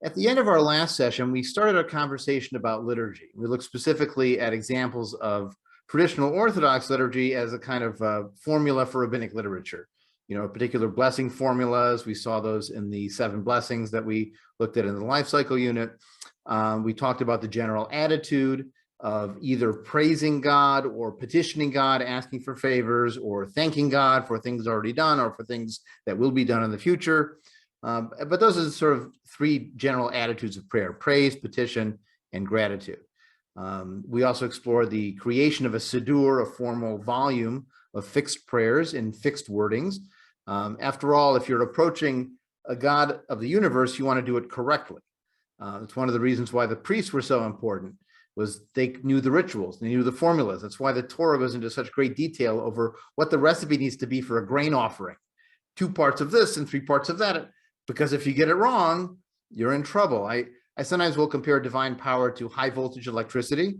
At the end of our last session, we started a conversation about liturgy. We looked specifically at examples of traditional Orthodox liturgy as a kind of formula for rabbinic literature. You know, particular blessing formulas. We saw those in the 7 blessings that we looked at in the life cycle unit. We talked about the general attitude of either praising God or petitioning God, asking for favors, or thanking God for things already done or for things that will be done in the future. But those are sort of 3 general attitudes of prayer: praise, petition, and gratitude. We also explored the creation of a siddur, a formal volume of fixed prayers in fixed wordings. After all, if you're approaching a God of the universe, you want to do it correctly. It's one of the reasons why the priests were so important, was they knew the rituals, they knew the formulas. That's why the Torah goes into such great detail over what the recipe needs to be for a grain offering. 2 parts of this and 3 parts of that, because if you get it wrong, you're in trouble. I sometimes will compare divine power to high voltage electricity,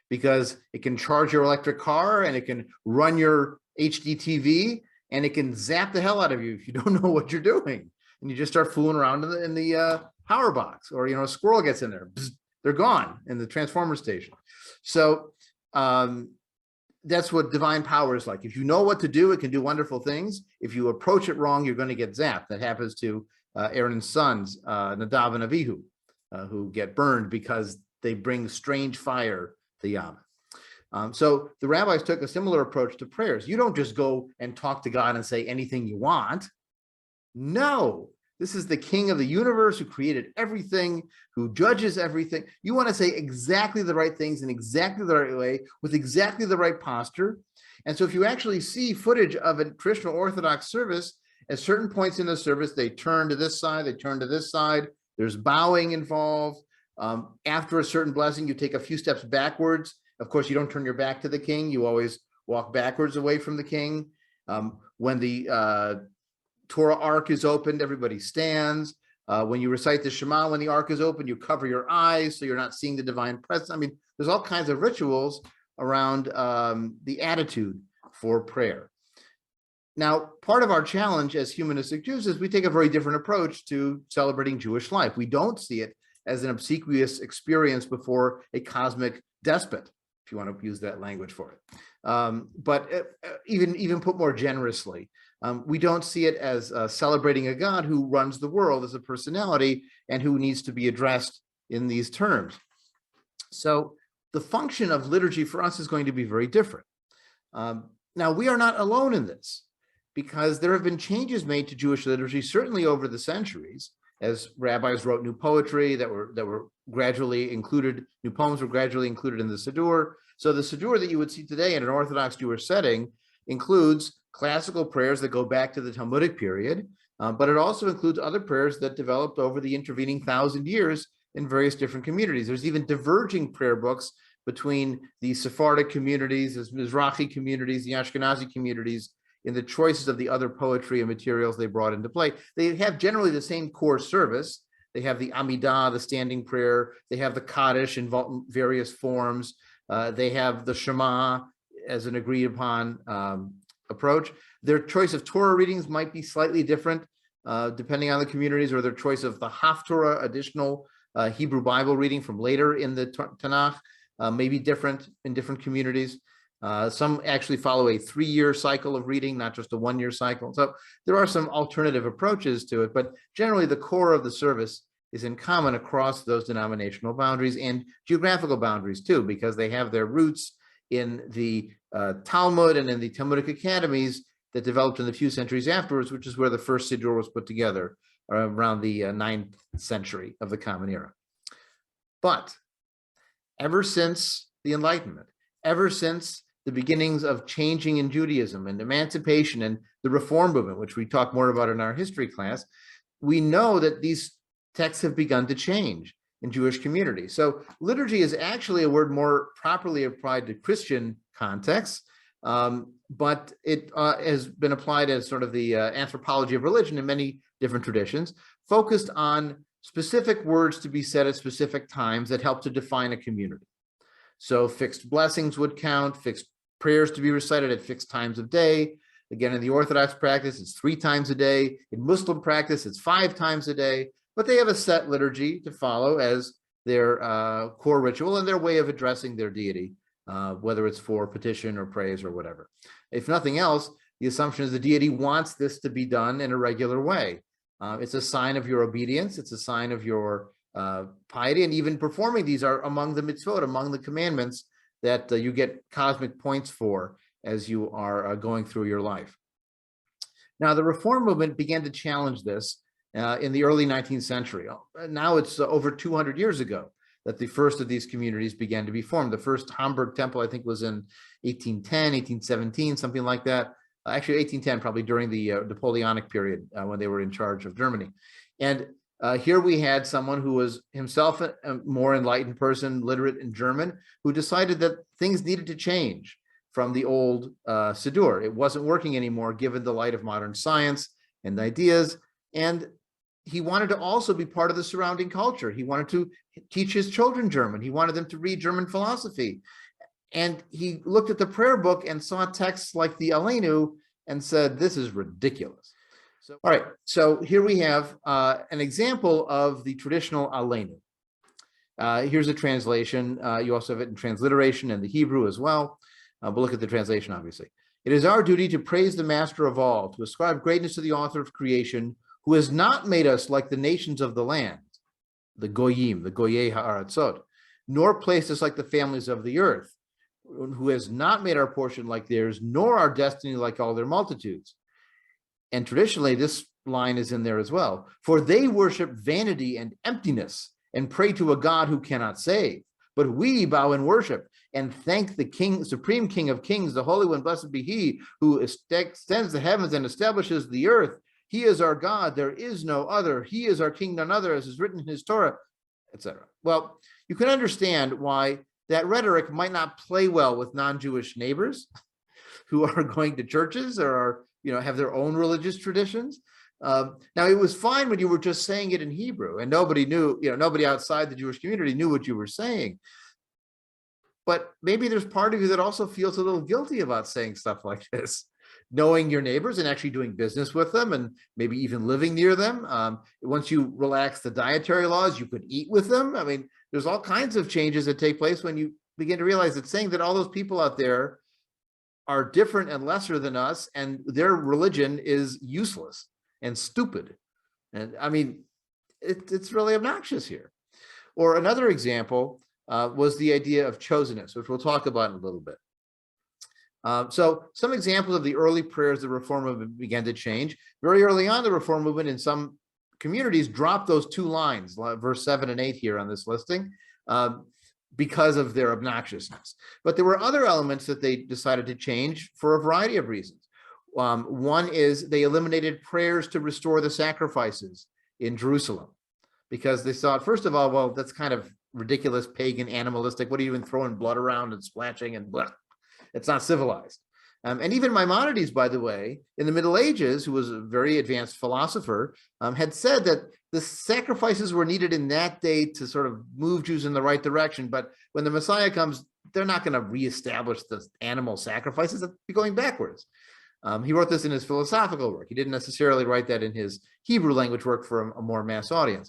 because it can charge your electric car and it can run your HD TV and it can zap the hell out of you if you don't know what you're doing. And you just start fooling around in the power box, or, a squirrel gets in there, bzz, they're gone in the transformer station. So that's what divine power is like. If you know what to do, it can do wonderful things. If you approach it wrong, you're going to get zapped. That happens to Aaron's sons, Nadav and Avihu, who get burned because they bring strange fire to Yahweh. So the rabbis took a similar approach to prayers. You don't just go and talk to God and say anything you want. No, this is the king of the universe who created everything, who judges everything. You want to say exactly the right things in exactly the right way, with exactly the right posture. And so if you actually see footage of a traditional Orthodox service, at certain points in the service, they turn to this side, they turn to this side. There's bowing involved. After a certain blessing, you take a few steps backwards. Of course, you don't turn your back to the king. You always walk backwards away from the king. When the Torah ark is opened, everybody stands. When you recite the Shema, when the ark is open, you cover your eyes so you're not seeing the divine presence. I mean, there's all kinds of rituals around the attitude for prayer. Now, part of our challenge as humanistic Jews is we take a very different approach to celebrating Jewish life. We don't see it as an obsequious experience before a cosmic despot, if you want to use that language for it. But even put more generously, we don't see it as celebrating a God who runs the world as a personality and who needs to be addressed in these terms. So the function of liturgy for us is going to be very different. Now, we are not alone in this, because there have been changes made to Jewish liturgy, certainly over the centuries, as rabbis wrote new poetry that were gradually included, new poems were gradually included in the Siddur. So the Siddur that you would see today in an Orthodox Jewish setting includes classical prayers that go back to the Talmudic period, but it also includes other prayers that developed over the intervening 1,000 years in various different communities. There's even diverging prayer books between the Sephardic communities, the Mizrahi communities, the Ashkenazi communities, in the choices of the other poetry and materials they brought into play. They have generally the same core service. They have the Amidah, the standing prayer. They have the Kaddish in various forms. They have the Shema as an agreed upon approach. Their choice of Torah readings might be slightly different depending on the communities, or their choice of the Haftorah, additional Hebrew Bible reading from later in the Tanakh, may be different in different communities. Some actually follow a 3-year cycle of reading, not just a 1-year cycle. So there are some alternative approaches to it, but generally the core of the service is in common across those denominational boundaries and geographical boundaries too, because they have their roots in the Talmud and in the Talmudic academies that developed in the few centuries afterwards, which is where the first Siddur was put together around the 9th century of the Common Era. But ever since the Enlightenment, ever since the beginnings of changing in Judaism and emancipation and the Reform movement, which we talk more about in our history class, we know that these texts have begun to change in Jewish communities. So liturgy is actually a word more properly applied to Christian contexts, but it has been applied as sort of the anthropology of religion in many different traditions, focused on specific words to be said at specific times that help to define a community. So fixed blessings would count, fixed prayers to be recited at fixed times of day. Again, in the Orthodox practice, it's 3 times a day. In Muslim practice, it's 5 times a day. but they have a set liturgy to follow as their core ritual and their way of addressing their deity, whether it's for petition or praise or whatever. If nothing else, the assumption is the deity wants this to be done in a regular way. It's a sign of your obedience. It's a sign of your piety, and even performing these are among the mitzvot, among the commandments that you get cosmic points for as you are going through your life. Now, the Reform movement began to challenge this in the early 19th century. Now it's over 200 years ago that the first of these communities began to be formed. The first Hamburg temple, I think, was in 1810, 1817, something like that. Actually, 1810, probably during the Napoleonic period when they were in charge of Germany. And here we had someone who was himself a more enlightened person, literate in German, who decided that things needed to change from the old Siddur. It wasn't working anymore given the light of modern science and ideas. And he wanted to also be part of the surrounding culture. He wanted to teach his children German. He wanted them to read German philosophy. And he looked at the prayer book and saw texts like the Alenu and said, this is ridiculous. So, all right, so here we have an example of the traditional Alenu. Here's a translation. You also have it in transliteration and the Hebrew as well. But look at the translation, obviously. It is our duty to praise the master of all, to ascribe greatness to the author of creation, who has not made us like the nations of the land, the Goyim, the Goyei Ha'aratzot, nor placed us like the families of the earth, who has not made our portion like theirs, nor our destiny like all their multitudes. And traditionally, this line is in there as well. For they worship vanity and emptiness and pray to a God who cannot save. But we bow in worship and thank the King, Supreme King of Kings, the Holy One, blessed be He, who extends the heavens and establishes the earth. He is our God, there is no other. He is our King, none other, as is written in His Torah, etc. Well, you can understand why that rhetoric might not play well with non-Jewish neighbors who are going to churches or are, have their own religious traditions. Now, it was fine when you were just saying it in Hebrew and nobody knew, nobody outside the Jewish community knew what you were saying. But maybe there's part of you that also feels a little guilty about saying stuff like this, knowing your neighbors and actually doing business with them and maybe even living near them. Once you relax the dietary laws, you could eat with them. I mean, there's all kinds of changes that take place when you begin to realize that saying that all those people out there are different and lesser than us and their religion is useless and stupid. And I mean, it's really obnoxious here. Or another example was the idea of chosenness, which we'll talk about in a little bit. So some examples of the early prayers the Reform movement began to change. Very early on, the Reform movement in some communities dropped those two lines, verse 7 and 8 here on this listing, because of their obnoxiousness. But there were other elements that they decided to change for a variety of reasons. One is they eliminated prayers to restore the sacrifices in Jerusalem because they thought, first of all, well, that's kind of ridiculous, pagan, animalistic. What are you even throwing blood around and splashing and blah? It's not civilized. And even Maimonides, by the way, in the Middle Ages, who was a very advanced philosopher, had said that the sacrifices were needed in that day to sort of move Jews in the right direction. But when the Messiah comes, they're not going to reestablish the animal sacrifices. They'll be going backwards. He wrote this in his philosophical work. He didn't necessarily write that in his Hebrew language work for a more mass audience.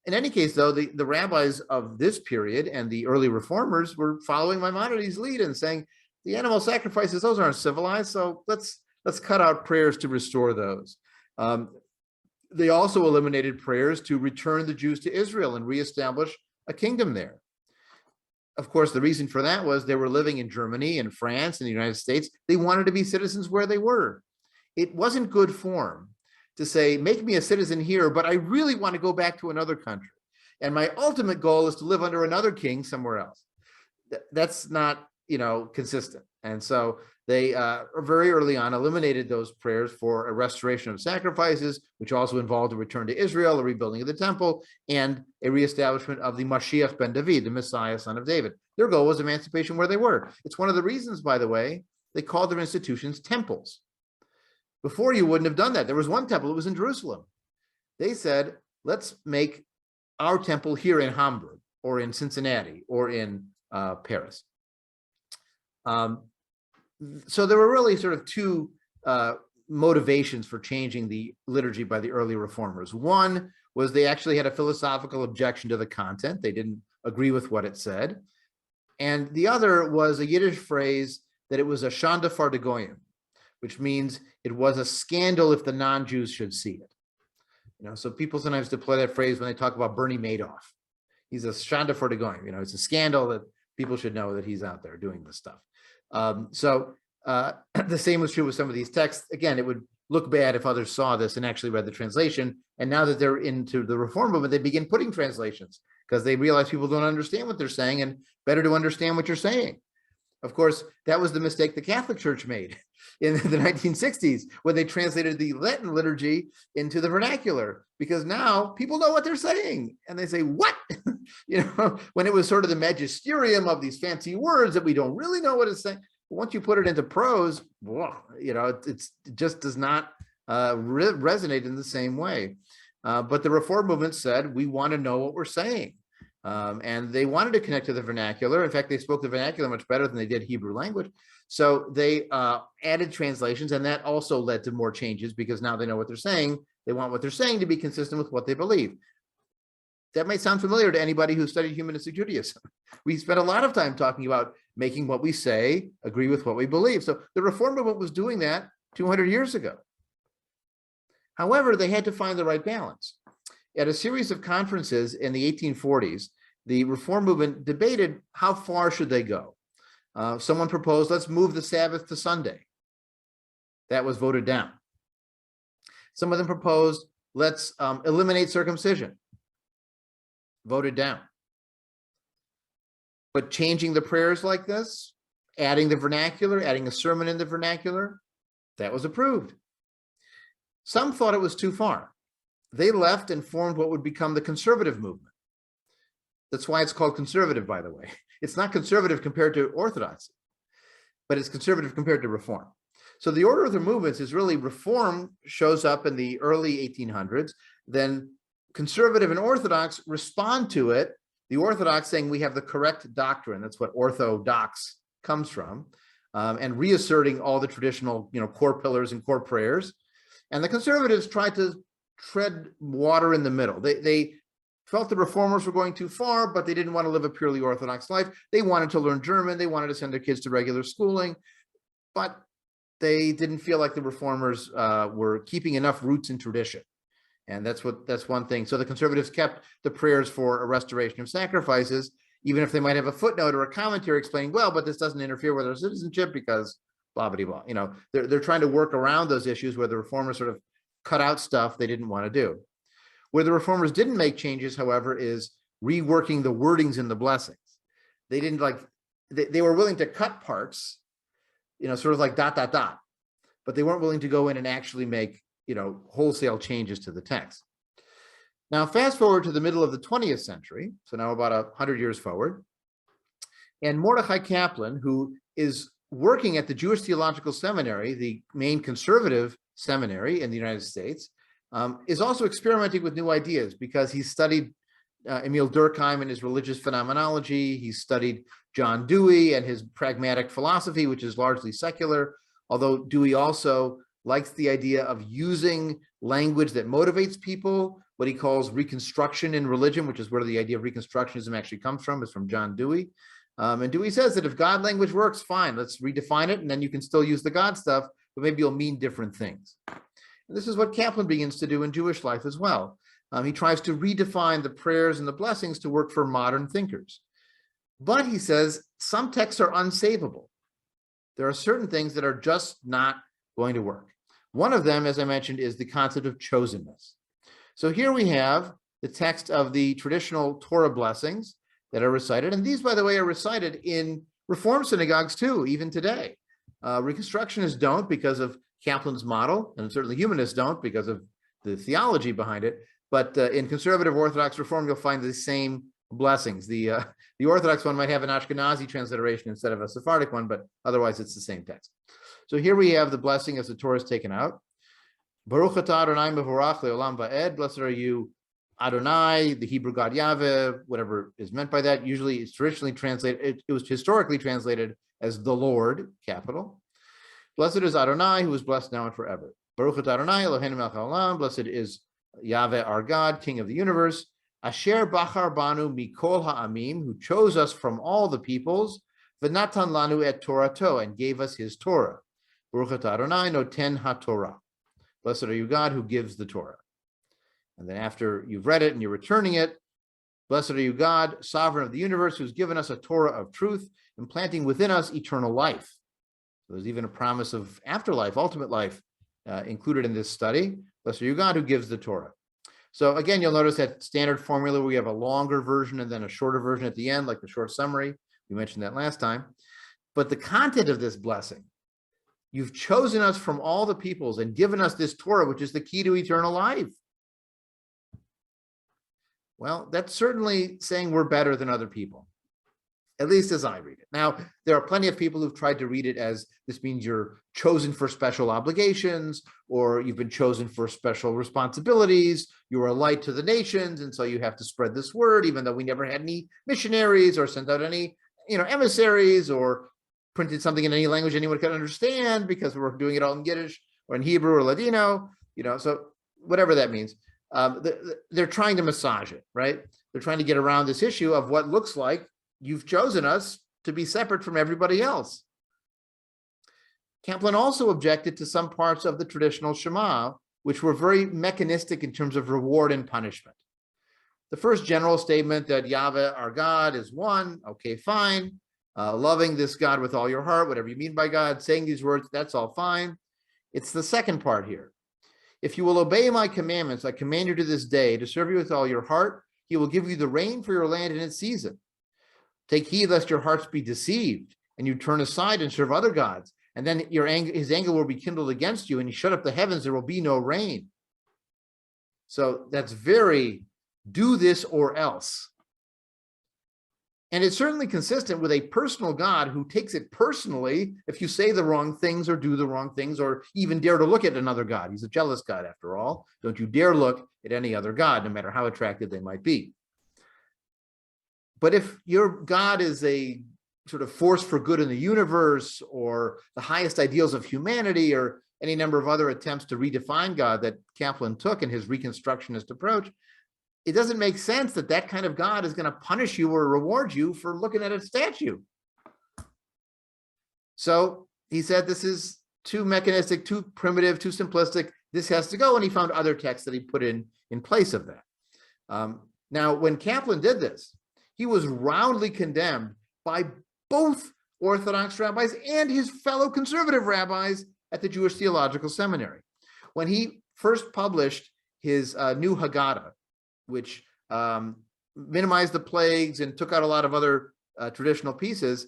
In any case, though, the rabbis of this period and the early reformers were following Maimonides' lead and saying, the animal sacrifices, those aren't civilized, so let's cut out prayers to restore those. They also eliminated prayers to return the Jews to Israel and reestablish a kingdom there. Of course, the reason for that was they were living in Germany and France and the United States. They wanted to be citizens where they were. It wasn't good form to say, make me a citizen here, but I really want to go back to another country. And my ultimate goal is to live under another king somewhere else. That's not, consistent. And so they very early on eliminated those prayers for a restoration of sacrifices, which also involved a return to Israel, a rebuilding of the temple, and a reestablishment of the Mashiach ben David, the Messiah, son of David. Their goal was emancipation where they were. It's one of the reasons, by the way, they called their institutions temples. Before, you wouldn't have done that. There was one temple, it was in Jerusalem. They said, let's make our temple here in Hamburg or in Cincinnati or in Paris. So there were really sort of two motivations for changing the liturgy by the early reformers. One was they actually had a philosophical objection to the content. They didn't agree with what it said. And the other was a Yiddish phrase that it was a shanda far de goyim, which means it was a scandal if the non-Jews should see it. So people sometimes deploy that phrase when they talk about Bernie Madoff. He's a shanda far de goyim. It's a scandal that people should know that he's out there doing this stuff. The same was true with some of these texts. Again, it would look bad if others saw this and actually read the translation. And now that they're into the reform movement, they begin putting translations because they realize people don't understand what they're saying, and better to understand what you're saying. Of course, that was the mistake the Catholic Church made in the 1960s when they translated the Latin liturgy into the vernacular, because now people know what they're saying and they say, what? When it was sort of the magisterium of these fancy words that we don't really know what it's saying. Once you put it into prose, it just does not resonate in the same way. But the Reform movement said, we want to know what we're saying. And they wanted to connect to the vernacular. In fact, they spoke the vernacular much better than they did Hebrew language. So they added translations, and that also led to more changes because now they know what they're saying. They want what they're saying to be consistent with what they believe. That might sound familiar to anybody who studied humanistic Judaism. We spent a lot of time talking about making what we say agree with what we believe. So the Reform movement was doing that 200 years ago. However, they had to find the right balance. At a series of conferences in the 1840s, the Reform movement debated how far should they go. Someone proposed, let's move the Sabbath to Sunday. That was voted down. Some of them proposed, let's eliminate circumcision. Voted down. But changing the prayers like this, adding the vernacular, adding a sermon in the vernacular, that was approved. Some thought it was too far. They left and formed what would become the conservative movement. That's why it's called conservative, by the way. It's not conservative compared to Orthodoxy, but it's conservative compared to Reform. So the order of the movements is really Reform shows up in the early 1800s, then conservative and Orthodox respond to it. The Orthodox saying we have the correct doctrine, that's what orthodox comes from, and reasserting all the traditional, core pillars and core prayers. And the conservatives tried to tread water in the middle. They felt the reformers were going too far, but they didn't want to live a purely Orthodox life. They wanted to learn German. They wanted to send their kids to regular schooling, but they didn't feel like the reformers were keeping enough roots in tradition. And that's one thing. So the conservatives kept the prayers for a restoration of sacrifices, even if they might have a footnote or a commentary explaining, well, but this doesn't interfere with our citizenship because blah, blah, blah. They're trying to work around those issues where the reformers sort of cut out stuff they didn't want to do. Where the reformers didn't make changes, however, is reworking the wordings in the blessings. They didn't they were willing to cut parts, sort of like ... but they weren't willing to go in and actually make, wholesale changes to the text. Now, fast forward to the middle of the 20th century, so now about 100 years forward, and Mordechai Kaplan, who is working at the Jewish Theological Seminary, the main conservative seminary in the United States, is also experimenting with new ideas because he studied Emil Durkheim and his religious phenomenology. He studied John Dewey and his pragmatic philosophy, which is largely secular, although Dewey also likes the idea of using language that motivates people, what he calls reconstruction in religion, which is where the idea of reconstructionism actually comes from, is from John Dewey. And Dewey says that if God language works, fine, let's redefine it, and then you can still use the God stuff, but maybe you'll mean different things. And this is what Kaplan begins to do in Jewish life as well. He tries to redefine the prayers and the blessings to work for modern thinkers. But he says some texts are unsavable. There are certain things that are just not going to work. One of them, as I mentioned, is the concept of chosenness. So here we have the text of the traditional Torah blessings that are recited. And these, by the way, are recited in Reform synagogues too, even today. Reconstructionists don't because of Kaplan's model, and certainly humanists don't because of the theology behind it. But in conservative Orthodox Reform, you'll find the same blessings. The Orthodox one might have an Ashkenazi transliteration instead of a Sephardic one, but otherwise it's the same text. So here we have the blessing as the Torah is taken out. Baruch atah Adonai mevorach le'olam va'ed. Blessed are you, Adonai, the Hebrew God Yahweh, whatever is meant by that. Usually it's traditionally translated, it was historically translated as the Lord, capital. Blessed is Adonai, who is blessed now and forever. Baruch atah Adonai Eloheinu melech haolam, blessed is Yahweh our God, King of the universe, Asher bachar banu mikol ha'amim, who chose us from all the peoples, v'natan lanu et Torato, and gave us his Torah. Baruch atah Adonai noten haTorah. Blessed are you, God, who gives the Torah. And then after you've read it and you're returning it, blessed are you, God, sovereign of the universe, who's given us a Torah of truth, implanting within us eternal life. So there's even a promise of afterlife, ultimate life, included in this study. Blessed are you, God, who gives the Torah. So again, you'll notice that standard formula where we have a longer version and then a shorter version at the end, like the short summary. We mentioned that last time. But the content of this blessing, you've chosen us from all the peoples and given us this Torah, which is the key to eternal life. Well, that's certainly saying we're better than other people, at least as I read it. Now, there are plenty of people who've tried to read it as this means you're chosen for special obligations, or you've been chosen for special responsibilities. You are a light to the nations, and so you have to spread this word, even though we never had any missionaries or sent out any, emissaries or printed something in any language anyone could understand, because we're doing it all in Yiddish or in Hebrew or Ladino, so whatever that means. They're trying to massage it, right? They're trying to get around this issue of what looks like you've chosen us to be separate from everybody else. Kaplan also objected to some parts of the traditional Shema, which were very mechanistic in terms of reward and punishment. The first general statement that Yahweh, our God, is one, okay, fine. Loving this God with all your heart, whatever you mean by God, saying these words, that's all fine. It's the second part here. If you will obey my commandments, I command you to this day to serve you with all your heart. He will give you the rain for your land in its season. Take heed lest your hearts be deceived, and you turn aside and serve other gods. And then his anger will be kindled against you, and you shut up the heavens, there will be no rain. So that's very do this or else. And it's certainly consistent with a personal God who takes it personally if you say the wrong things or do the wrong things or even dare to look at another God. He's a jealous God, after all. Don't you dare look at any other God, no matter how attractive they might be. But if your God is a sort of force for good in the universe, or the highest ideals of humanity, or any number of other attempts to redefine God that Kaplan took in his Reconstructionist approach, it doesn't make sense that that kind of God is going to punish you or reward you for looking at a statue. So he said, this is too mechanistic, too primitive, too simplistic. This has to go. And he found other texts that he put in place of that. Now, when Kaplan did this, he was roundly condemned by both Orthodox rabbis and his fellow conservative rabbis at the Jewish Theological Seminary. When he first published his new Haggadah, which minimized the plagues and took out a lot of other traditional pieces,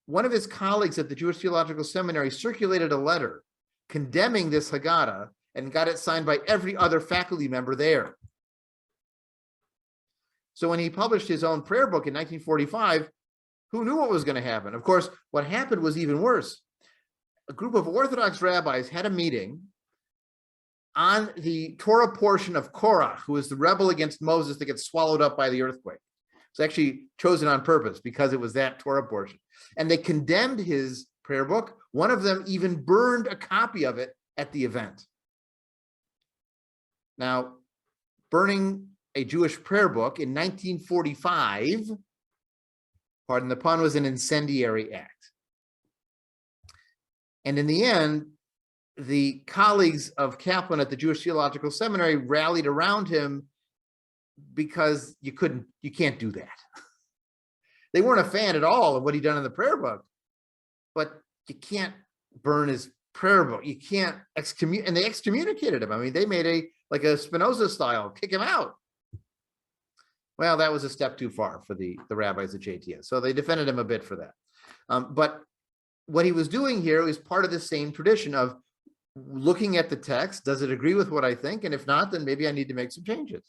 one of his colleagues at the Jewish Theological Seminary circulated a letter condemning this Haggadah and got it signed by every other faculty member there. So when he published his own prayer book in 1945, who knew what was going to happen? Of course, what happened was even worse. A group of Orthodox rabbis had a meeting on the Torah portion of Korah, who is the rebel against Moses that gets swallowed up by the earthquake. It's actually chosen on purpose because it was that Torah portion. And they condemned his prayer book. One of them even burned a copy of it at the event. Now, burning a Jewish prayer book in 1945, pardon the pun, was an incendiary act. And in the end, the colleagues of Kaplan at the Jewish Theological Seminary rallied around him because you can't do that. They weren't a fan at all of what he'd done in the prayer book, but you can't burn his prayer book. You can't excommunicate, and they excommunicated him. I mean, they made a Spinoza style, kick him out. Well, that was a step too far for the rabbis at JTS. So they defended him a bit for that. But what he was doing here is part of the same tradition of looking at the text. Does it agree with what I think? And if not, then maybe I need to make some changes.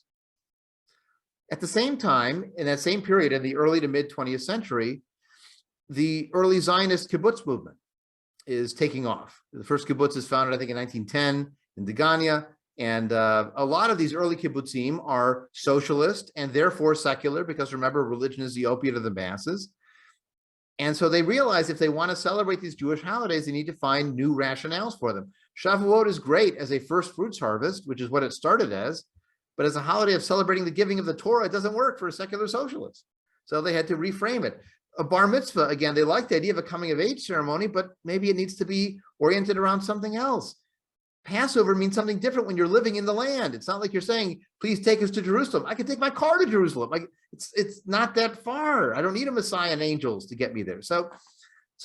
At the same time, in that same period, in the early to mid 20th century, the early Zionist kibbutz movement is taking off. The first kibbutz is founded, I think, in 1910 in Degania. And a lot of these early kibbutzim are socialist and therefore secular, because remember, religion is the opiate of the masses. And so they realize if they want to celebrate these Jewish holidays, they need to find new rationales for them. Shavuot is great as a first fruits harvest, which is what it started as, but as a holiday of celebrating the giving of the Torah, it doesn't work for a secular socialist. So they had to reframe it. A bar mitzvah, again, they like the idea of a coming of age ceremony, but maybe it needs to be oriented around something else. Passover means something different when you're living in the land. It's not like you're saying, please take us to Jerusalem. I can take my car to Jerusalem. Like it's not that far. I don't need a Messiah and angels to get me there. So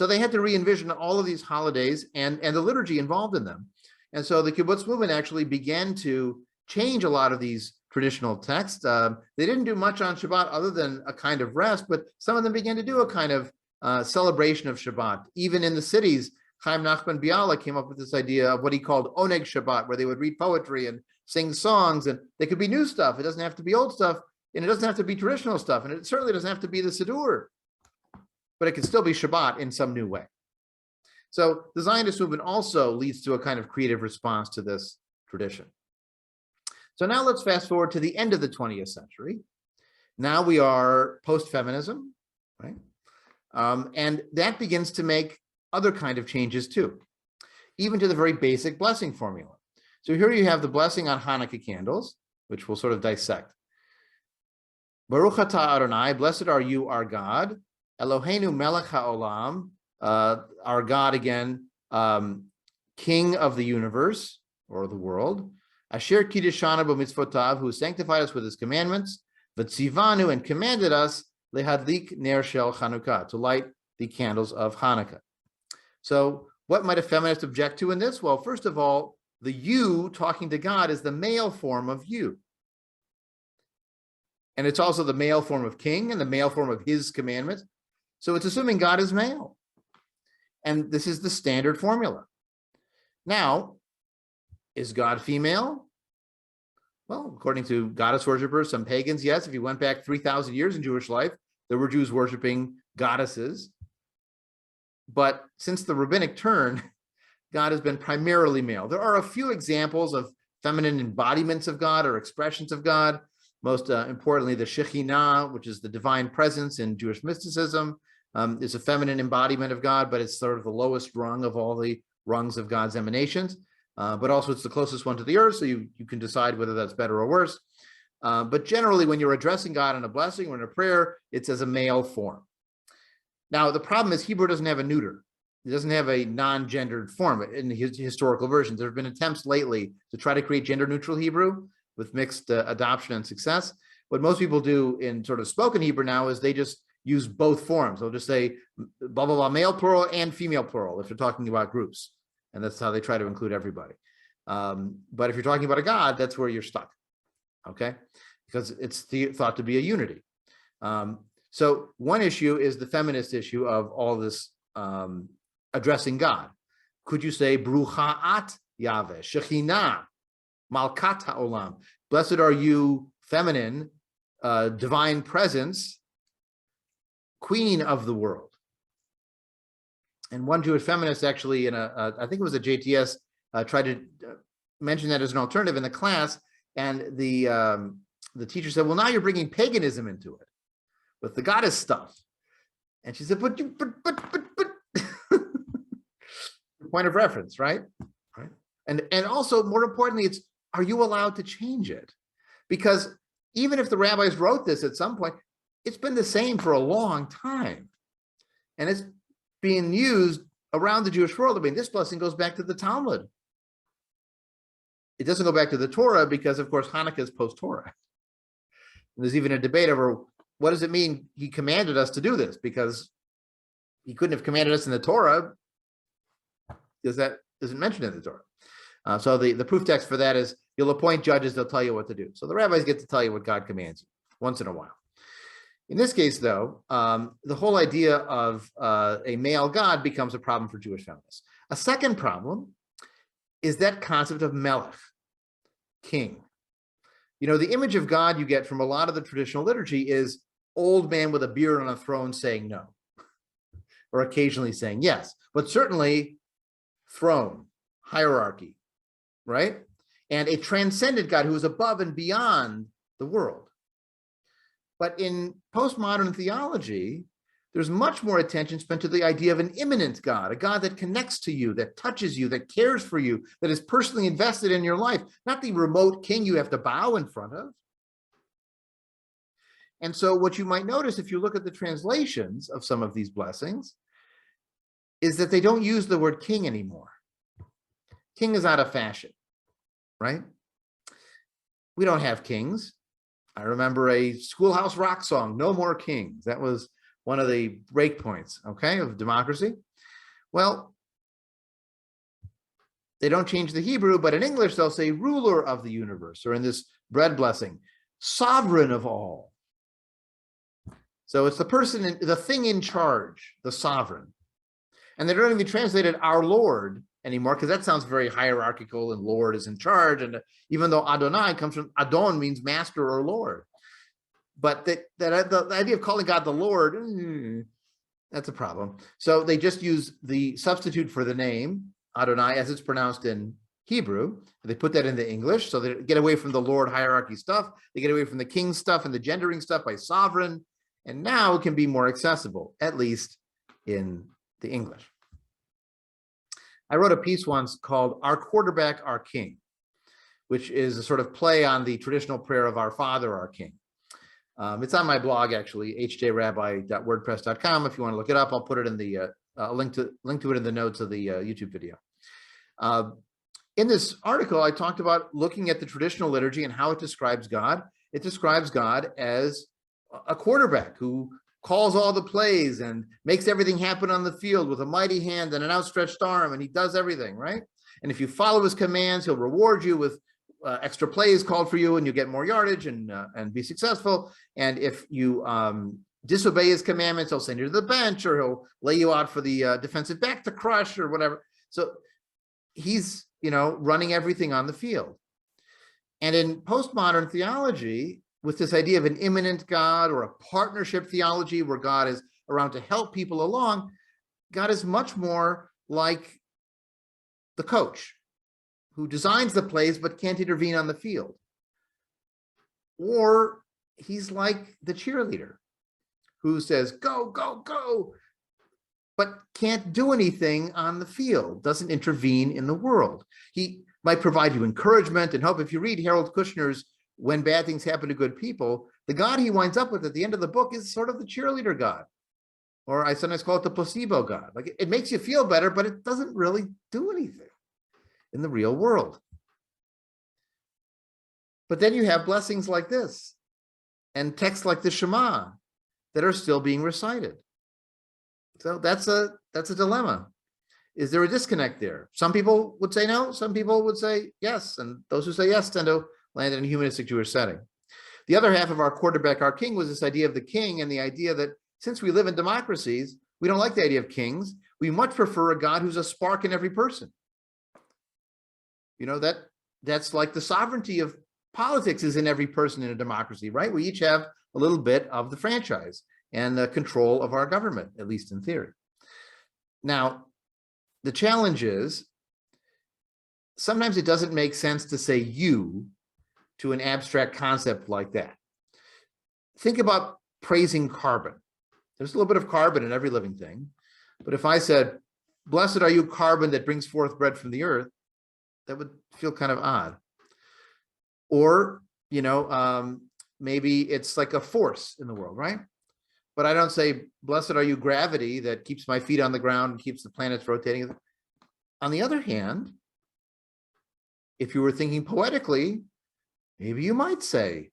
they had to re-envision all of these holidays and the liturgy involved in them. And so the kibbutz movement actually began to change a lot of these traditional texts. They didn't do much on Shabbat other than a kind of rest, but some of them began to do a kind of celebration of Shabbat. Even in the cities, Chaim Nachman Biala came up with this idea of what he called Oneg Shabbat, where they would read poetry and sing songs, and they could be new stuff. It doesn't have to be old stuff, and it doesn't have to be traditional stuff, and it certainly doesn't have to be the Siddur, but it can still be Shabbat in some new way. So the Zionist movement also leads to a kind of creative response to this tradition. So now let's fast forward to the end of the 20th century. Now we are post-feminism, right? And that begins to make other kind of changes too, even to the very basic blessing formula. So here you have the blessing on Hanukkah candles, which we'll sort of dissect. Baruch atah Adonai, blessed are you, our God, Eloheinu melech haolam, our God again, King of the universe or the world, Asher kiddushanu b'mitzvotav, who sanctified us with his commandments, v'tzivanu, and commanded us lehadlik ner shel Hanukkah, to light the candles of Hanukkah. So what might a feminist object to in this? Well, first of all, the you talking to God is the male form of you. And it's also the male form of king and the male form of his commandments. So it's assuming God is male. And this is the standard formula. Now, is God female? Well, according to goddess worshipers, some pagans, yes. If you went back 3,000 years in Jewish life, there were Jews worshiping goddesses. But since the rabbinic turn, God has been primarily male. There are a few examples of feminine embodiments of God or expressions of God. Most importantly, the Shekhinah, which is the divine presence in Jewish mysticism, is a feminine embodiment of God, but it's sort of the lowest rung of all the rungs of God's emanations. But also it's the closest one to the earth, so you can decide whether that's better or worse. But generally, when you're addressing God in a blessing or in a prayer, it's as a male form. Now, the problem is Hebrew doesn't have a neuter. It doesn't have a non-gendered form in his historical versions. There have been attempts lately to try to create gender-neutral Hebrew with mixed adoption and success. What most people do in sort of spoken Hebrew now is they just use both forms. They'll just say blah, blah, blah, male plural and female plural if you're talking about groups. And that's how they try to include everybody. But if you're talking about a God, that's where you're stuck, okay? Because it's thought to be a unity. So one issue is the feminist issue of all this addressing God. Could you say, Brucha at Yahweh, Shekhinah, Malkat ha'olam, blessed are you, feminine, divine presence, queen of the world? And one Jewish feminist actually, I think it was a JTS, tried to mention that as an alternative in the class, and the teacher said, well, now you're bringing paganism into it with the goddess stuff. And she said, but point of reference, right? And also, more importantly, it's, are you allowed to change it? Because even if the rabbis wrote this at some point, it's been the same for a long time. And it's being used around the Jewish world. I mean, this blessing goes back to the Talmud. It doesn't go back to the Torah because, of course, Hanukkah is post-Torah. And there's even a debate over what does it mean he commanded us to do this, because he couldn't have commanded us in the Torah because that isn't mentioned in the Torah. So the proof text for that is you'll appoint judges, they'll tell you what to do. So the rabbis get to tell you what God commands you once in a while. In this case, though, the whole idea of a male God becomes a problem for Jewish feminists. A second problem is that concept of melech, king. You know, the image of God you get from a lot of the traditional liturgy is old man with a beard on a throne saying no, or occasionally saying yes, but certainly throne, hierarchy, right? And a transcendent God who is above and beyond the world. But in postmodern theology, there's much more attention spent to the idea of an immanent God, a God that connects to you, that touches you, that cares for you, that is personally invested in your life, not the remote king you have to bow in front of. And so what you might notice if you look at the translations of some of these blessings is that they don't use the word king anymore. King is out of fashion, right? We don't have kings. I remember a Schoolhouse Rock song, "No More Kings." That was one of the breakpoints, okay, of democracy. Well, they don't change the Hebrew, but in English, they'll say ruler of the universe, or in this bread blessing, sovereign of all. So it's the person, the thing in charge, the sovereign. And they don't even translate it our Lord anymore, because that sounds very hierarchical and Lord is in charge. And even though Adonai comes from Adon, means master or Lord. But the idea of calling God the Lord, that's a problem. So they just use the substitute for the name, Adonai, as it's pronounced in Hebrew. They put that into English, so they get away from the Lord hierarchy stuff. They get away from the king stuff and the gendering stuff by sovereign. And now it can be more accessible, at least in the English. I wrote a piece once called "Our Quarterback, Our King," which is a sort of play on the traditional prayer of "Our Father, Our King." It's on my blog, actually, hjrabbi.wordpress.com. If you want to look it up, I'll put it in the link to it in the notes of the YouTube video. In this article, I talked about looking at the traditional liturgy and how it describes God. It describes God as a quarterback who calls all the plays and makes everything happen on the field with a mighty hand and an outstretched arm, and he does everything, right? And if you follow his commands, he'll reward you with extra plays called for you, and you get more yardage and be successful. And if you disobey his commandments, he'll send you to the bench, or he'll lay you out for the defensive back to crush or whatever. So he's, running everything on the field. And in postmodern theology, with this idea of an immanent God or a partnership theology where God is around to help people along, God is much more like the coach who designs the plays but can't intervene on the field. Or he's like the cheerleader who says, "Go, go, go," but can't do anything on the field, doesn't intervene in the world. He might provide you encouragement and hope. If you read Harold Kushner's "When Bad Things Happen to Good People," the God he winds up with at the end of the book is sort of the cheerleader God. Or I sometimes call it the placebo God. Like, it makes you feel better, but it doesn't really do anything in the real world. But then you have blessings like this and texts like the Shema that are still being recited. So that's a dilemma. Is there a disconnect there? Some people would say no, some people would say yes, and those who say yes tend to land in a humanistic Jewish setting. The other half of "Our Quarterback, Our King" was this idea of the king, and the idea that since we live in democracies, we don't like the idea of kings. We much prefer a God who's a spark in every person. That's like the sovereignty of politics is in every person in a democracy, right? We each have a little bit of the franchise and the control of our government, at least in theory. Now, the challenge is sometimes it doesn't make sense to say "you" to an abstract concept like that. Think about praising carbon. There's a little bit of carbon in every living thing. But if I said, "Blessed are you, carbon that brings forth bread from the earth," that would feel kind of odd. Or, maybe it's like a force in the world, right? But I don't say, "Blessed are you, gravity that keeps my feet on the ground and keeps the planets rotating." On the other hand, if you were thinking poetically, maybe you might say,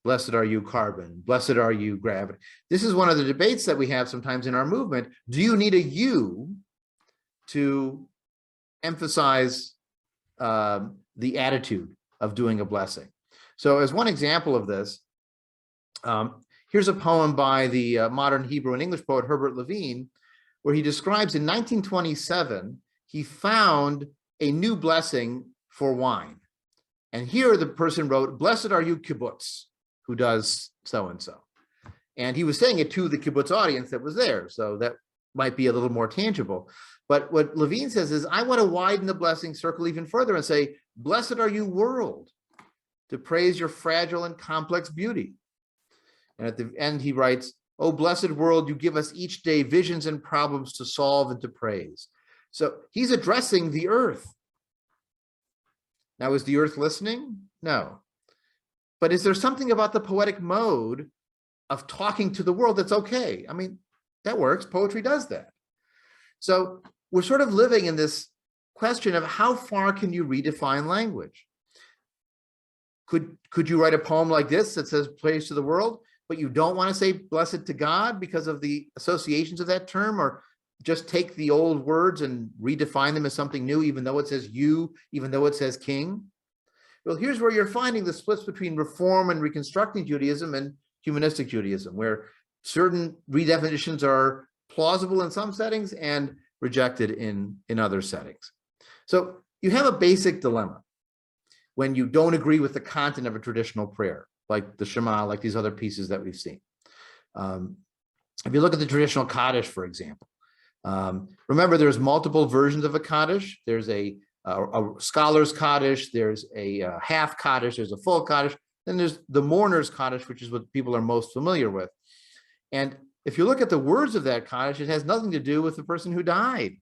"Blessed are you, carbon. Blessed are you, gravity." This is one of the debates that we have sometimes in our movement. Do you need a "you" to emphasize the attitude of doing a blessing? So as one example of this, here's a poem by the modern Hebrew and English poet Herbert Levine, where he describes in 1927, he found a new blessing for wine. And here the person wrote, "Blessed are you, kibbutz, who does so-and-so." And he was saying it to the kibbutz audience that was there. So that might be a little more tangible. But what Levine says is, I want to widen the blessing circle even further and say, "Blessed are you, world, to praise your fragile and complex beauty." And at the end, he writes, O blessed world, you give us each day visions and problems to solve and to praise. So he's addressing the earth. Now, is the earth listening? No. But is there something about the poetic mode of talking to the world that's okay? I mean, that works. Poetry does that. So we're sort of living in this question of how far can you redefine language? Could you write a poem like this that says praise to the world, but you don't want to say blessed to God because of the associations of that term, or just take the old words and redefine them as something new, even though it says you, even though it says king? Well, here's where you're finding the splits between Reform and Reconstructing Judaism and Humanistic Judaism, where certain redefinitions are plausible in some settings and rejected in other settings. So you have a basic dilemma when you don't agree with the content of a traditional prayer, like the Shema, like these other pieces that we've seen. If you look at the traditional Kaddish, for example, remember there's multiple versions of a Kaddish. There's a scholar's Kaddish, there's a half Kaddish, there's a full Kaddish, then there's the mourner's Kaddish, which is what people are most familiar with. And if you look at the words of that Kaddish, it has nothing to do with the person who died.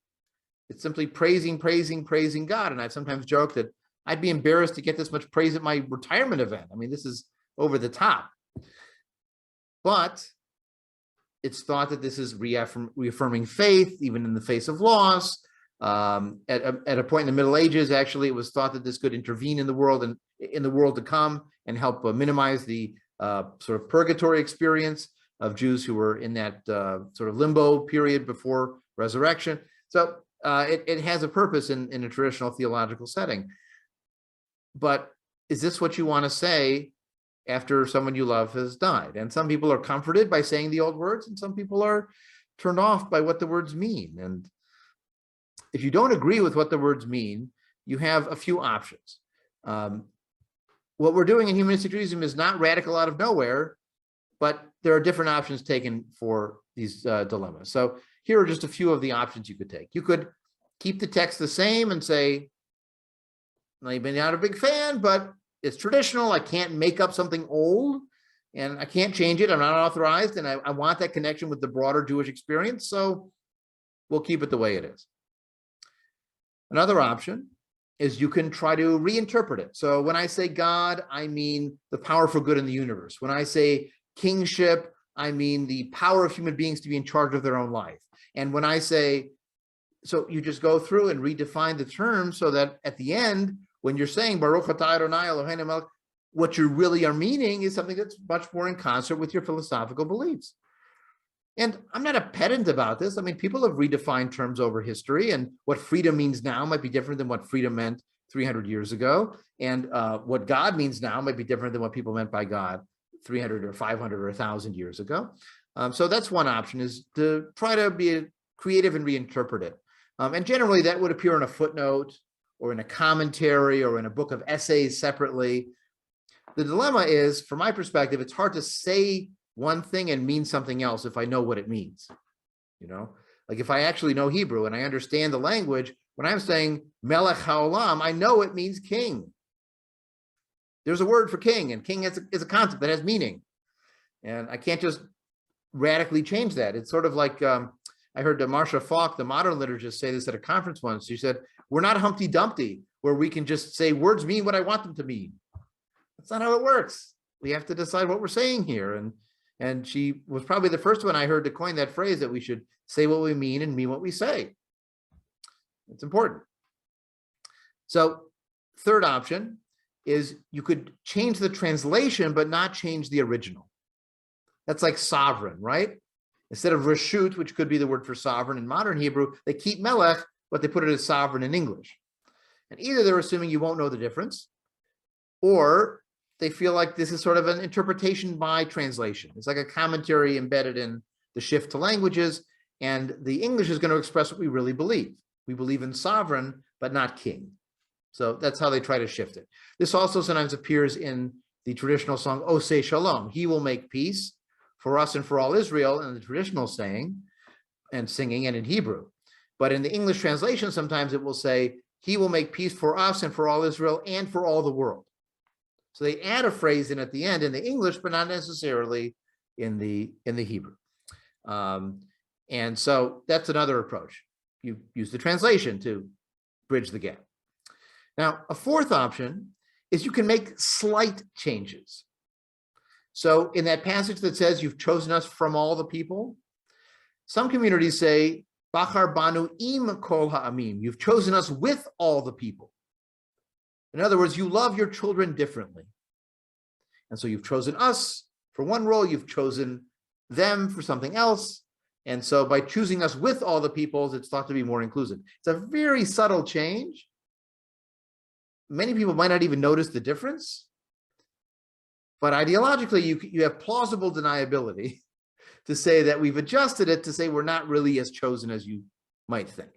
It's simply praising, praising, praising God. And I've sometimes joked that I'd be embarrassed to get this much praise at my retirement event. I mean, this is over the top. But it's thought that this is reaffirming faith, even in the face of loss. At a point in the Middle Ages, actually, it was thought that this could intervene in the world and in the world to come and help minimize the sort of purgatory experience of Jews who were in that sort of limbo period before resurrection. So it has a purpose in a traditional theological setting. But is this what you want to say after someone you love has died? And some people are comforted by saying the old words, and some people are turned off by what the words mean. And if you don't agree with what the words mean, you have a few options. What we're doing in Humanistic Judaism is not radical out of nowhere, but there are different options taken for these dilemmas. So here are just a few of the options you could take. You could keep the text the same and say, I've been not a big fan, but it's traditional. I can't make up something old and I can't change it. I'm not authorized. And I want that connection with the broader Jewish experience. So we'll keep it the way it is. Another option is you can try to reinterpret it. So when I say God, I mean the power for good in the universe. When I say kingship, I mean the power of human beings to be in charge of their own life. And when I say, so you just go through and redefine the terms so that at the end, when you're saying Baruch atah Adonai Eloheinu melech, what you really are meaning is something that's much more in concert with your philosophical beliefs. And I'm not a pedant about this. I mean, people have redefined terms over history, and what freedom means now might be different than what freedom meant 300 years ago. And what God means now might be different than what people meant by God 300 or 500 or 1,000 years ago. So that's one option, is to try to be creative and reinterpret it. And generally that would appear in a footnote or in a commentary or in a book of essays separately. The dilemma is, from my perspective, it's hard to say one thing and mean something else if I know what it means. You know, like if I actually know Hebrew and I understand the language, when I'm saying Melech HaOlam, I know it means king. There's a word for king, and king is a concept that has meaning. And I can't just radically change that. It's sort of like, I heard Marcia Falk, the modern liturgist, say this at a conference once. She said, we're not Humpty Dumpty, where we can just say words mean what I want them to mean. That's not how it works. We have to decide what we're saying here. And she was probably the first one I heard to coin that phrase, that we should say what we mean and mean what we say. It's important. So third option is you could change the translation, but not change the original. That's like sovereign, right? Instead of reshut, which could be the word for sovereign in modern Hebrew, they keep melech, but they put it as sovereign in English. And either they're assuming you won't know the difference, or they feel like this is sort of an interpretation by translation. It's like a commentary embedded in the shift to languages, and the English is going to express what we really believe. We believe in sovereign, but not king. So that's how they try to shift it. This also sometimes appears in the traditional song, Oseh Shalom. He will make peace for us and for all Israel, in the traditional saying and singing and in Hebrew. But in the English translation, sometimes it will say, he will make peace for us and for all Israel and for all the world. So they add a phrase in at the end in the English, but not necessarily in the Hebrew. And so that's another approach. You use the translation to bridge the gap. Now, a fourth option is you can make slight changes. So in that passage that says you've chosen us from all the people, some communities say, Bachar banu im kol ha'amim, you've chosen us with all the people. In other words, you love your children differently. And so you've chosen us for one role, you've chosen them for something else. And so by choosing us with all the peoples, it's thought to be more inclusive. It's a very subtle change. Many people might not even notice the difference. But ideologically, you have plausible deniability to say that we've adjusted it to say we're not really as chosen as you might think.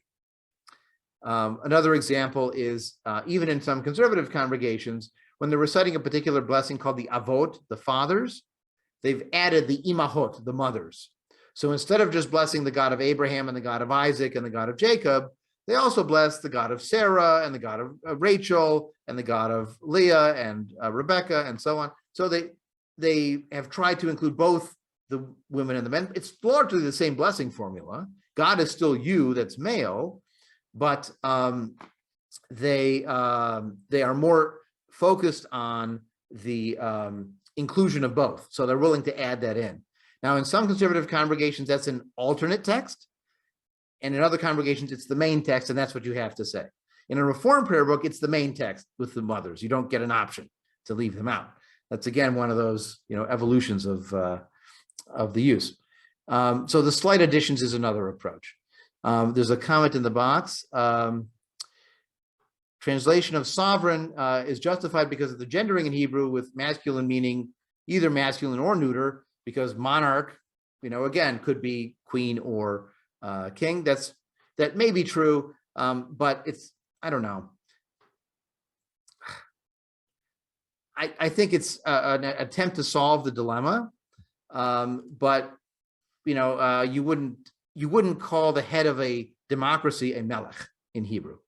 Another example is even in some conservative congregations, when they're reciting a particular blessing called the avot, the fathers, they've added the imahot, the mothers. So instead of just blessing the God of Abraham and the God of Isaac and the God of Jacob, they also bless the God of Sarah and the God of Rachel and the God of Leah and Rebecca and so on. So they have tried to include both the women and the men. It's largely the same blessing formula. God is still you, that's male, but they are more focused on the inclusion of both. So they're willing to add that in. Now, in some conservative congregations, that's an alternate text. And in other congregations, it's the main text, and that's what you have to say. In a Reformed prayer book, it's the main text with the mothers. You don't get an option to leave them out. That's, again, one of those evolutions of the use. So the slight additions is another approach. There's a comment in the box. Translation of sovereign is justified because of the gendering in Hebrew with masculine meaning either masculine or neuter, because monarch, again, could be queen or king. That may be true, but I don't know. I think it's an attempt to solve the dilemma, but you wouldn't call the head of a democracy a melech in Hebrew,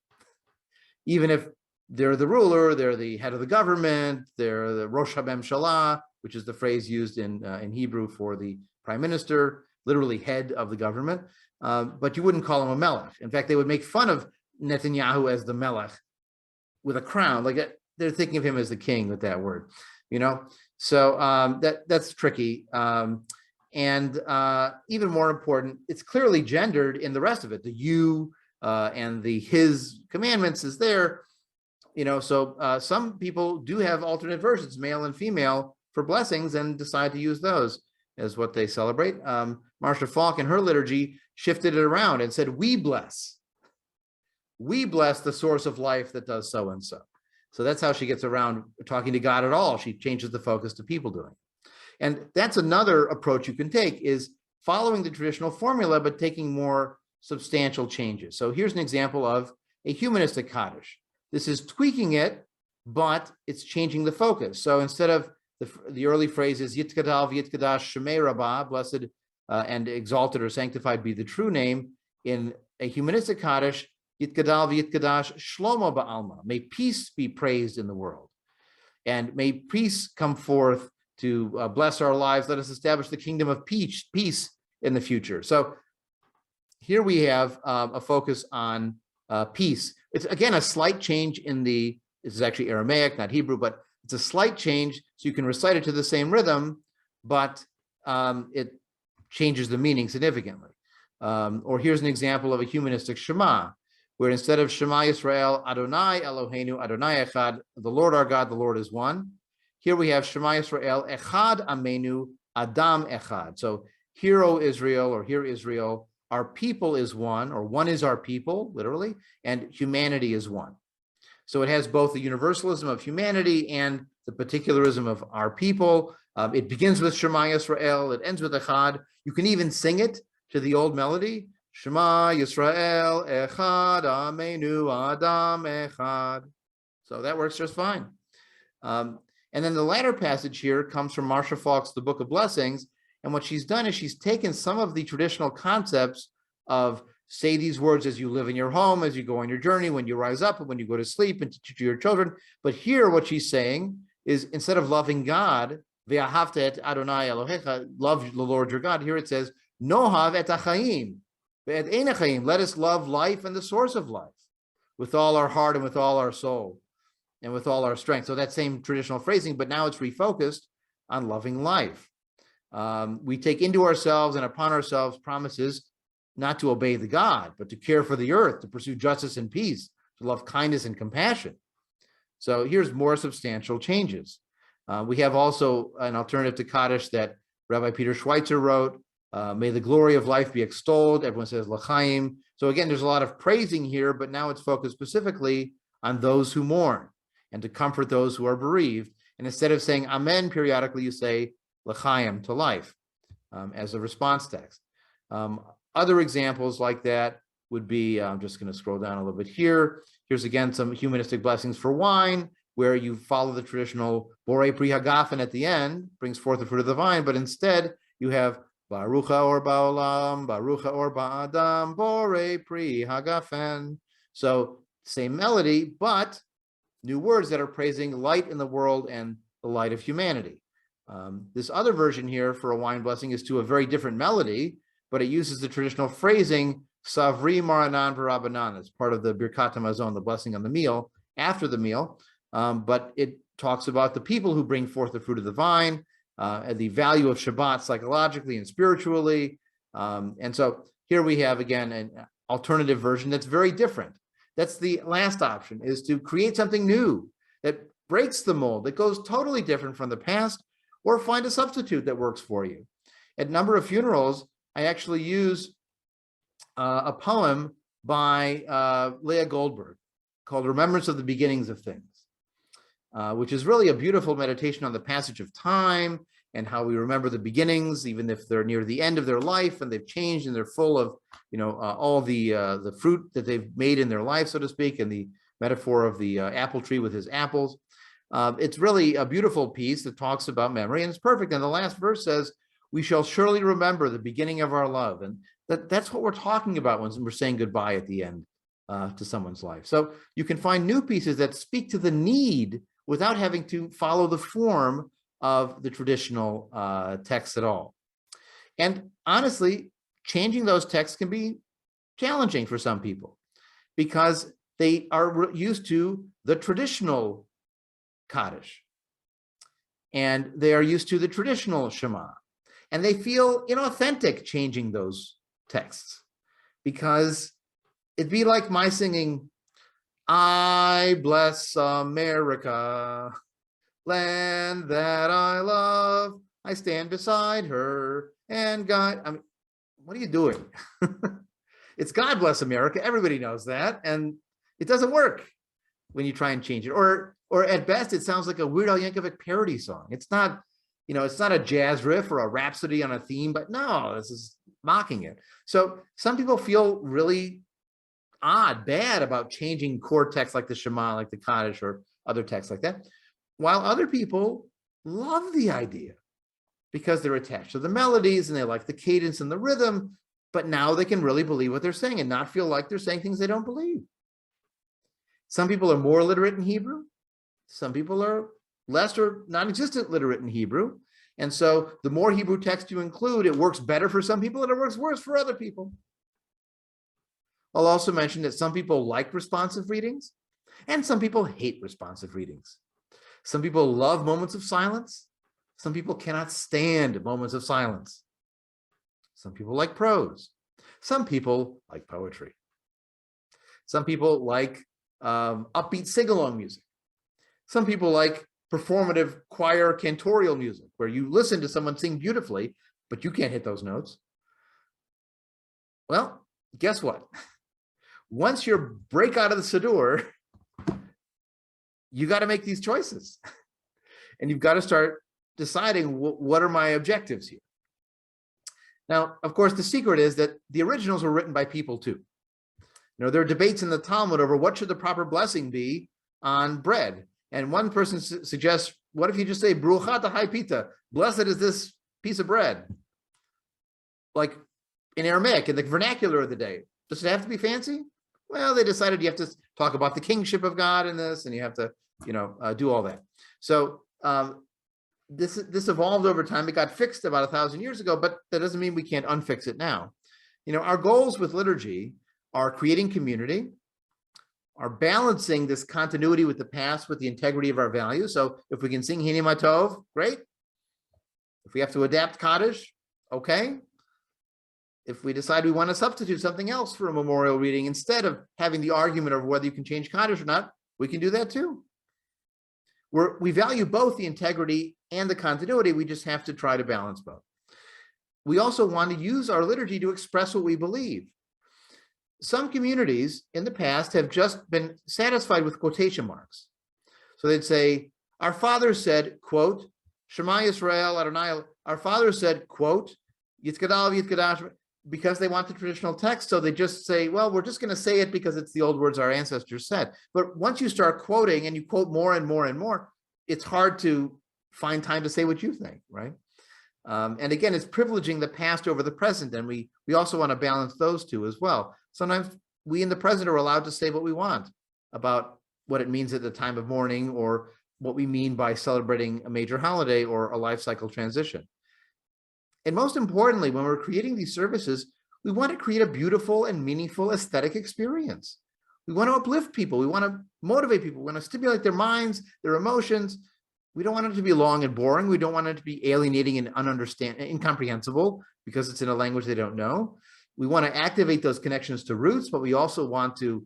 even if they're the ruler, they're the head of the government, they're the Rosh HaMemshalah, which is the phrase used in Hebrew for the prime minister, literally head of the government. But you wouldn't call him a melech. In fact, they would make fun of Netanyahu as the melech with a crown, like they're thinking of him as the king with that word, So that's tricky. And even more important, it's clearly gendered in the rest of it. The you and the his commandments is there, So some people do have alternate versions, male and female, for blessings, and decide to use those as what they celebrate. Marcia Falk in her liturgy shifted it around and said, we bless the source of life that does so and so. So that's how she gets around talking to God at all. She changes the focus to people doing it. And that's another approach you can take, is following the traditional formula, but taking more substantial changes. So here's an example of a humanistic Kaddish. This is tweaking it, but it's changing the focus. So instead of the early phrase is Yitkadal v'yitkadash Shemei Rabbah, blessed and exalted or sanctified be the true name. In a humanistic Kaddish, Yitkadal v'yitkadash Shlomo ba'alma, may peace be praised in the world. And may peace come forth to bless our lives. Let us establish the kingdom of peace in the future. So here we have a focus on peace. It's, again, a slight change this is actually Aramaic, not Hebrew, but it's a slight change, so you can recite it to the same rhythm, but it changes the meaning significantly. Or here's an example of a humanistic Shema, where instead of Shema Yisrael, Adonai Eloheinu, Adonai Echad, the Lord our God, the Lord is one. Here we have Shema Yisrael, Echad Amenu, Adam Echad. So hear, O Israel, or hear Israel, our people is one, or one is our people, literally, and humanity is one. So it has both the universalism of humanity and the particularism of our people. It begins with Shema Yisrael, it ends with Echad. You can even sing it to the old melody, Shema Yisrael, Echad Amenu, Adam Echad. So that works just fine. And then the latter passage here comes from Marcia Falk's The Book of Blessings. And what she's done is she's taken some of the traditional concepts of say these words as you live in your home, as you go on your journey, when you rise up and when you go to sleep, and teach to your children. But here what she's saying is, instead of loving God, Ve'ahavta et Adonai Elohecha, love the Lord your God, here it says, Nohav et achayim, ve'et ein achayim. Let us love life and the source of life with all our heart and with all our soul and with all our strength. So that same traditional phrasing, but now it's refocused on loving life. We take into ourselves and upon ourselves promises not to obey the God, but to care for the earth, to pursue justice and peace, to love kindness and compassion. So here's more substantial changes. We have also an alternative to Kaddish that Rabbi Peter Schweitzer wrote, may the glory of life be extolled. Everyone says l'chaim. So again, there's a lot of praising here, but now it's focused specifically on those who mourn and to comfort those who are bereaved. And instead of saying amen periodically, you say l'chaim, to life, as a response text. Other examples like that would be, I'm just going to scroll down a little bit here. Here's again some humanistic blessings for wine, where you follow the traditional Borei Pri Hagafen at the end, brings forth the fruit of the vine, but instead you have Barucha or Ba'olam, Barucha or Ba'adam, Borei Pri Hagafen. So same melody, but new words that are praising light in the world and the light of humanity. This other version here for a wine blessing is to a very different melody, but it uses the traditional phrasing, Savri Maranan V'Rabanan. It's part of the Birkat HaMazon, the blessing on the meal, after the meal. But it talks about the people who bring forth the fruit of the vine, and the value of Shabbat psychologically and spiritually. And so here we have, again, an alternative version that's very different. That's the last option, is to create something new that breaks the mold, that goes totally different from the past, or find a substitute that works for you. At a number of funerals, I actually use a poem by Leah Goldberg called Remembrance of the Beginnings of Things, which is really a beautiful meditation on the passage of time and how we remember the beginnings, even if they're near the end of their life and they've changed and they're full of, all the fruit that they've made in their life, so to speak, and the metaphor of the apple tree with his apples. It's really a beautiful piece that talks about memory, and it's perfect. And the last verse says, we shall surely remember the beginning of our love. And that's what we're talking about when we're saying goodbye at the end to someone's life. So you can find new pieces that speak to the need without having to follow the form of the traditional text at all. And honestly, changing those texts can be challenging for some people because they are used to the traditional Kaddish and they are used to the traditional Shema. And they feel inauthentic changing those texts because it'd be like my singing, I bless America, land that I love, I stand beside her, and God, I mean, what are you doing? It's God bless America, everybody knows that, and it doesn't work when you try and change it. Or at best, it sounds like a Weird Al Yankovic parody song. It's not, it's not a jazz riff or a rhapsody on a theme, but no, this is mocking it. So some people feel really bad about changing core texts like the Shema, like the Kaddish, or other texts like that, while other people love the idea because they're attached to the melodies and they like the cadence and the rhythm, but now they can really believe what they're saying and not feel like they're saying things they don't believe. Some people are more literate in Hebrew. Some people are less or non-existent literate in Hebrew. And so the more Hebrew text you include, it works better for some people and it works worse for other people. I'll also mention that some people like responsive readings and some people hate responsive readings. Some people love moments of silence. Some people cannot stand moments of silence. Some people like prose. Some people like poetry. Some people like upbeat sing-along music. Some people like performative choir cantorial music, where you listen to someone sing beautifully, but you can't hit those notes. Well, guess what? Once you break out of the Siddur, you got to make these choices. And you've got to start deciding what are my objectives here. Now, of course, the secret is that the originals were written by people too. There are debates in the Talmud over what should the proper blessing be on bread. And one person suggests, what if you just say, Bruchat haPita, blessed is this piece of bread? Like in Aramaic, in the vernacular of the day. Does it have to be fancy? Well, they decided you have to talk about the kingship of God in this, and you have to, do all that. So this evolved over time. It got fixed about 1,000 years ago, but that doesn't mean we can't unfix it now. Our goals with liturgy are creating community, are balancing this continuity with the past with the integrity of our values. So if we can sing Hine Matov, great. If we have to adapt Kaddish, okay. If we decide we want to substitute something else for a memorial reading, instead of having the argument of whether you can change Kaddish or not, we can do that too. We value both the integrity and the continuity. We just have to try to balance both. We also want to use our liturgy to express what we believe. Some communities in the past have just been satisfied with quotation marks. So they'd say, our father said, quote, Shema Yisrael Adonai, our father said, quote, Yitzgadal Yitzgadash, because they want the traditional text. So they just say, well, we're just going to say it because it's the old words our ancestors said. But once you start quoting and you quote more and more and more, it's hard to find time to say what you think, right? And again, it's privileging the past over the present. And we also want to balance those two as well. Sometimes we in the present are allowed to say what we want about what it means at the time of mourning, or what we mean by celebrating a major holiday or a life cycle transition. And most importantly, when we're creating these services, we want to create a beautiful and meaningful aesthetic experience. We want to uplift people. We want to motivate people. We want to stimulate their minds, their emotions. We don't want it to be long and boring. We don't want it to be alienating and incomprehensible because it's in a language they don't know. We want to activate those connections to roots, but we also want to,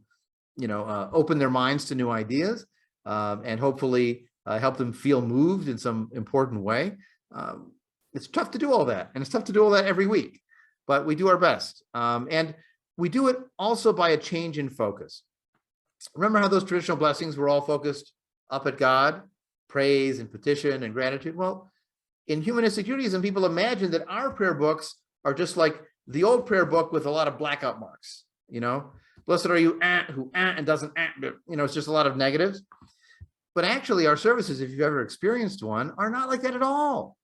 open their minds to new ideas and hopefully help them feel moved in some important way. It's tough to do all that, and it's tough to do all that every week, but we do our best. And we do it also by a change in focus. Remember how those traditional blessings were all focused up at God, praise and petition and gratitude? Well, in humanistic Judaism, people imagine that our prayer books are just like the old prayer book with a lot of blackout marks, blessed are you who and doesn't, it's just a lot of negatives. But actually our services, if you've ever experienced one, are not like that at all.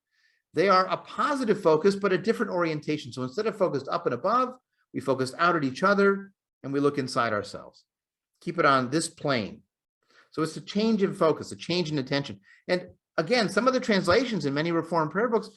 They are a positive focus, but a different orientation. So instead of focused up and above, we focus out at each other and we look inside ourselves. Keep it on this plane. So it's a change in focus, a change in attention. And again, some of the translations in many Reformed prayer books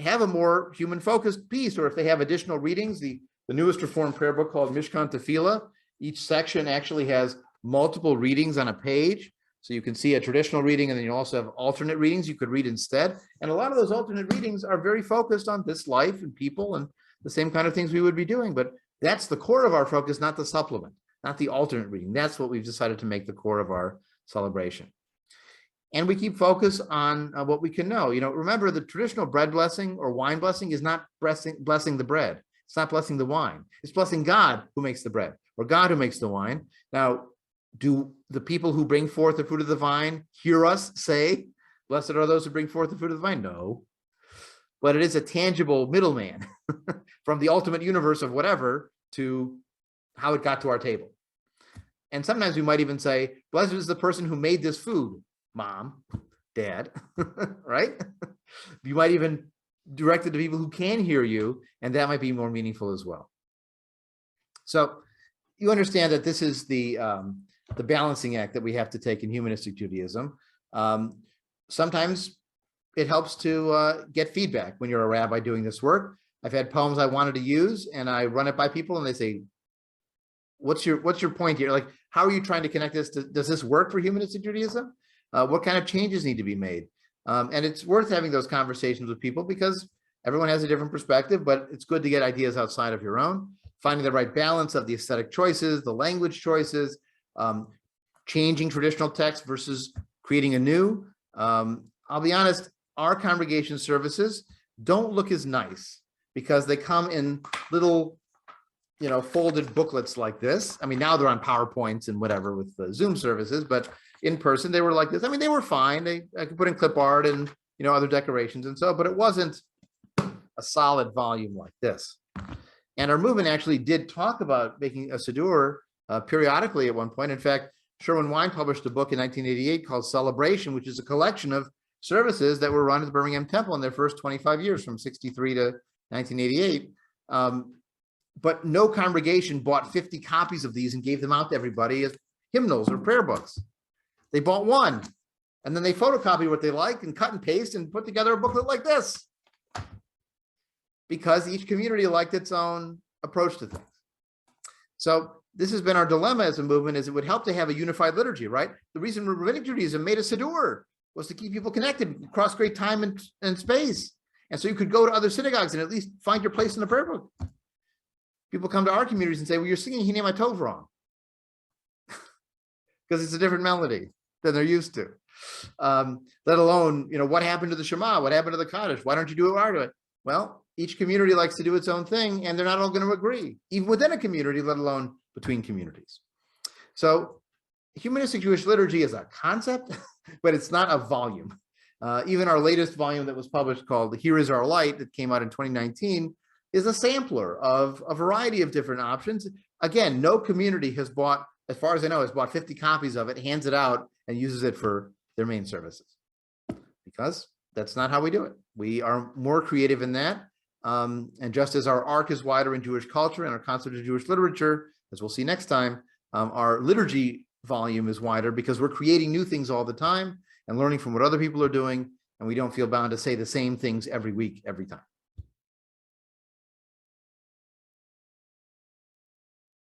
have a more human-focused piece, or if they have additional readings, the newest Reformed prayer book called Mishkan Tefillah, each section actually has multiple readings on a page. So you can see a traditional reading, and then you also have alternate readings you could read instead. And a lot of those alternate readings are very focused on this life and people and the same kind of things we would be doing. But that's the core of our focus, not the supplement, not the alternate reading. That's what we've decided to make the core of our celebration. And we keep focus on what we can know. Remember, the traditional bread blessing or wine blessing is not blessing the bread. It's not blessing the wine. It's blessing God who makes the bread, or God who makes the wine. Now, do the people who bring forth the fruit of the vine hear us say, blessed are those who bring forth the fruit of the vine? No. But it is a tangible middleman from the ultimate universe of whatever to how it got to our table. And sometimes we might even say, blessed is the person who made this food, mom, dad, right? You might even direct it to people who can hear you, and that might be more meaningful as well. So you understand that this is the balancing act that we have to take in humanistic Judaism. Sometimes it helps to get feedback when you're a rabbi doing this work. I've had poems I wanted to use, and I run it by people, and they say, what's your point here? Like, how are you trying to connect this to, does this work for humanistic Judaism? What kind of changes need to be made? And it's worth having those conversations with people because everyone has a different perspective, but it's good to get ideas outside of your own, finding the right balance of the aesthetic choices, the language choices, changing traditional text versus creating a new. I'll be honest, our congregation services don't look as nice because they come in little, folded booklets like this. I mean, now they're on PowerPoints and whatever with the Zoom services, but in person they were like this. I mean, they were fine. I could put in clip art and, other decorations and so, but it wasn't a solid volume like this. And our movement actually did talk about making a Siddur periodically at one point. In fact, Sherwin Wine published a book in 1988 called Celebration, which is a collection of services that were run at the Birmingham Temple in their first 25 years from 63 to 1988. But no congregation bought 50 copies of these and gave them out to everybody as hymnals or prayer books. They bought one And then they photocopy what they like and cut and paste and put together a booklet like this, because each community liked its own approach to things. So this has been our dilemma as a movement, is it would help to have a unified liturgy, right? The reason Rabbinic Judaism made a Siddur was to keep people connected across great time and space. And so you could go to other synagogues and at least find your place in the prayer book. People come to our communities and say, well, you're singing Hinei Ma Tov wrong, because it's a different melody than they're used to. Let alone, what happened to the Shema? What happened to the Kaddish? Why don't you do it our way? Well, each community likes to do its own thing, and they're not all going to agree, even within a community, let alone between communities. So humanistic Jewish liturgy is a concept, but it's not a volume. Even our latest volume that was published, called Here Is Our Light, that came out in 2019, is a sampler of a variety of different options. Again, no community has bought, as far as I know, has bought 50 copies of it, hands it out, and uses it for their main services, because that's not how we do it. We are more creative in that. And just as our arc is wider in Jewish culture and our concept of Jewish literature, as we'll see next time, our liturgy volume is wider, because we're creating new things all the time and learning from what other people are doing, and we don't feel bound to say the same things every week, every time.